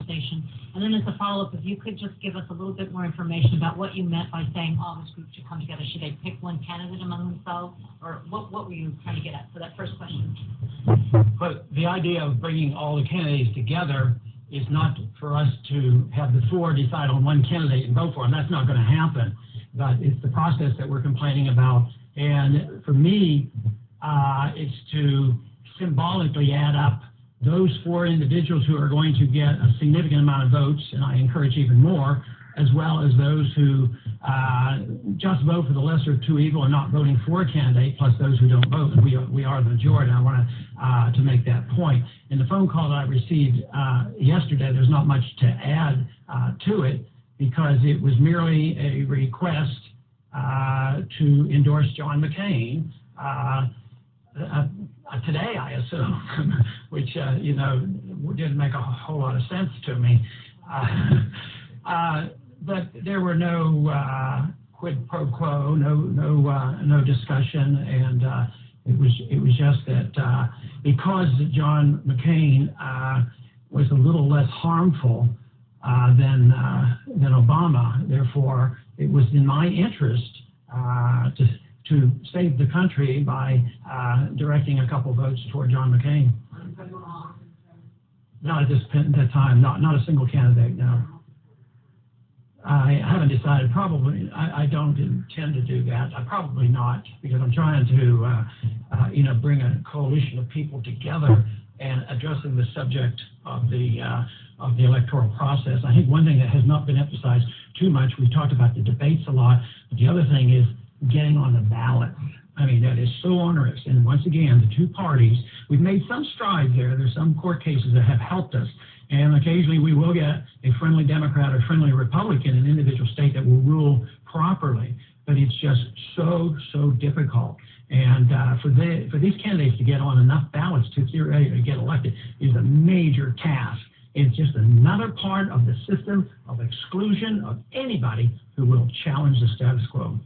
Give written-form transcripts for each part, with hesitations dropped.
conversation. And then as a follow-up, if you could just give us a little bit more information about what you meant by saying all this group should come together. Should they pick one candidate among themselves? Or what were you trying to get at? So that first question. But the idea of bringing all the candidates together is not for us to have the four decide on one candidate and vote for him. That's not going to happen. But it's the process that we're complaining about. And for me, it's to symbolically add up those four individuals who are going to get a significant amount of votes, and I encourage even more, as well as those who just vote for the lesser of two evil and not voting for a candidate, plus those who don't vote. We are the majority. I want to make that point. In the phone call that I received yesterday, there's not much to add to it because it was merely a request to endorse John McCain today, I assume, which, you know, didn't make a whole lot of sense to me. But there were no quid pro quo, no discussion, and it was just that because John McCain was a little less harmful than Obama, therefore it was in my interest to save the country by directing a couple votes toward John McCain. Not at this time, not a single candidate, no. I haven't decided. Probably, I don't intend to do that. Probably not, because I'm trying to, you know, bring a coalition of people together and addressing the subject of the electoral process. I think one thing that has not been emphasized too much, we talked about the debates a lot, but the other thing is getting on the ballot. I mean, that is so onerous. And once again, the two parties, we've made some strides there. There's some court cases that have helped us. And occasionally we will get a friendly Democrat or friendly Republican in an individual state that will rule properly. But it's just so difficult. And for these candidates to get on enough ballots to theoretically get elected is a major task. It's just another part of the system of exclusion of anybody who will challenge the status quo.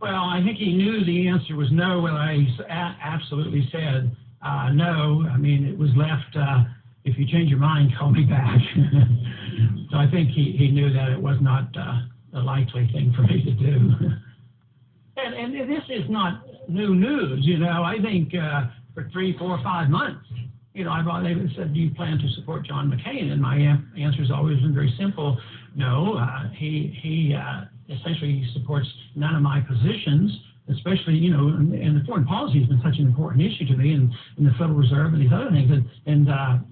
Well, I think he knew the answer was no when I absolutely said no. I mean, it was left, if you change your mind, call me back. So I think he knew that it was not a likely thing for me to do. And this is not new news, you know. I think for 3, 4, 5 months, you know, they said, do you plan to support John McCain? And my answer has always been very simple. No, he essentially supports none of my positions, especially, you know, and the foreign policy has been such an important issue to me, and the Federal Reserve and these other things, and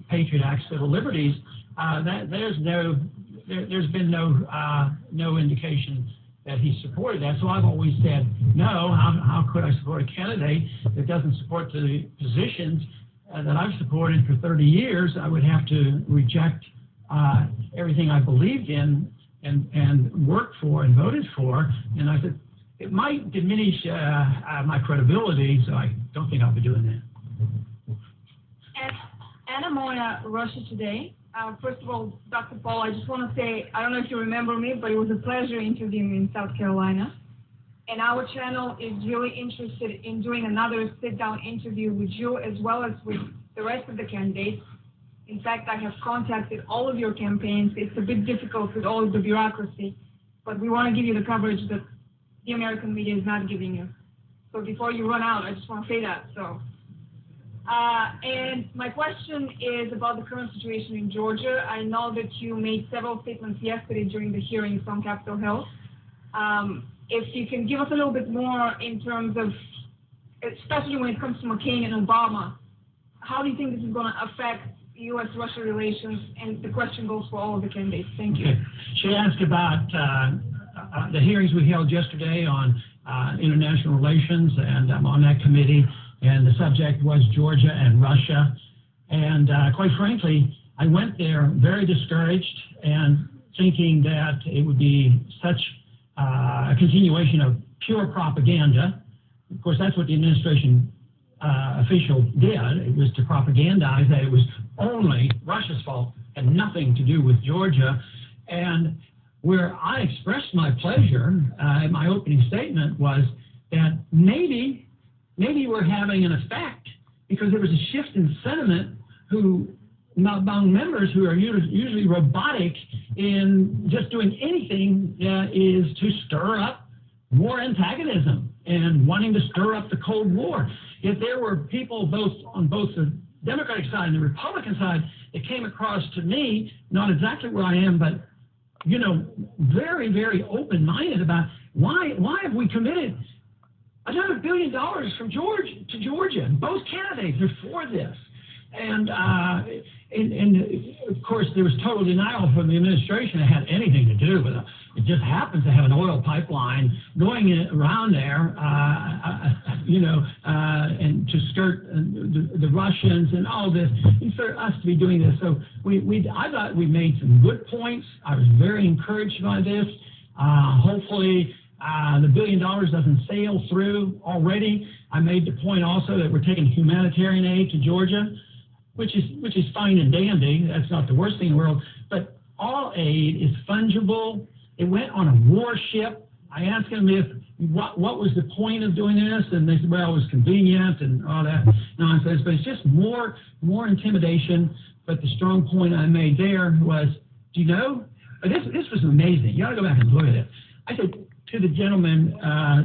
Patriot Act, civil liberties. There's been no indication that he supported that. So I've always said, no, how could I support a candidate that doesn't support the positions that I've supported for 30 years? I would have to reject everything I believed in and worked for and voted for. And I said, it might diminish my credibility, so I don't think I'll be doing that. And Anna Moya, Russia Today. First of all, Dr. Paul, I just want to say, I don't know if you remember me, but it was a pleasure interviewing you in South Carolina. And our channel is really interested in doing another sit-down interview with you as well as with the rest of the candidates. In fact, I have contacted all of your campaigns. It's a bit difficult with all of the bureaucracy, but we want to give you the coverage that the American media is not giving you. So before you run out, I just want to say that. So, and my question is about the current situation in Georgia. I know that you made several statements yesterday during the hearings on Capitol Hill. If you can give us a little bit more in terms of, especially when it comes to McCain and Obama, how do you think this is going to affect U.S.-Russia relations? And the question goes for all of the candidates. Thank you. Okay. She asked about the hearings we held yesterday on international relations, and I'm on that committee, and the subject was Georgia and Russia. And quite frankly, I went there very discouraged and thinking that it would be such a continuation of pure propaganda. Of course, that's what the administration official did. It was to propagandize that it was only Russia's fault, had nothing to do with Georgia. And where I expressed my pleasure in my opening statement was that maybe we're having an effect because there was a shift in sentiment among members who are usually robotic in just doing anything is to stir up more antagonism and wanting to stir up the Cold War. Yet there were people on both the Democratic side and the Republican side that came across to me, not exactly where I am, but very, very open-minded about why have we committed another $1 billion from Georgia. Both candidates are for this. And of course, there was total denial from the administration that had anything to do with it. It just happens to have an oil pipeline going around there, and to skirt the Russians and all this, and for us to be doing this. So I thought we made some good points. I was very encouraged by this. Hopefully, the $1 billion doesn't sail through already. I made the point also that we're taking humanitarian aid to Georgia, which is fine and dandy. That's not the worst thing in the world. But all aid is fungible. It went on a warship. I asked them what was the point of doing this, and they said, well, it was convenient and all that nonsense. But it's just more intimidation. But the strong point I made there was, do you know? This was amazing. You ought to go back and look at it. I said to the gentleman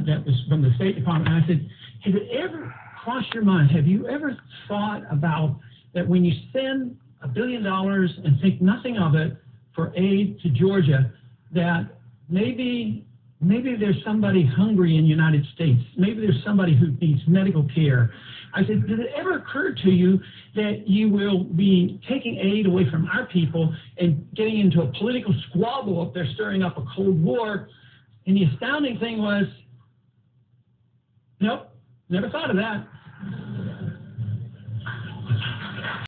that was from the State Department, I said, has it ever crossed your mind? Have you ever thought about that when you spend $1 billion and think nothing of it for aid to Georgia, that maybe there's somebody hungry in the United States. Maybe there's somebody who needs medical care. I said, did it ever occur to you that you will be taking aid away from our people and getting into a political squabble up there, stirring up a Cold War? And the astounding thing was, nope, never thought of that.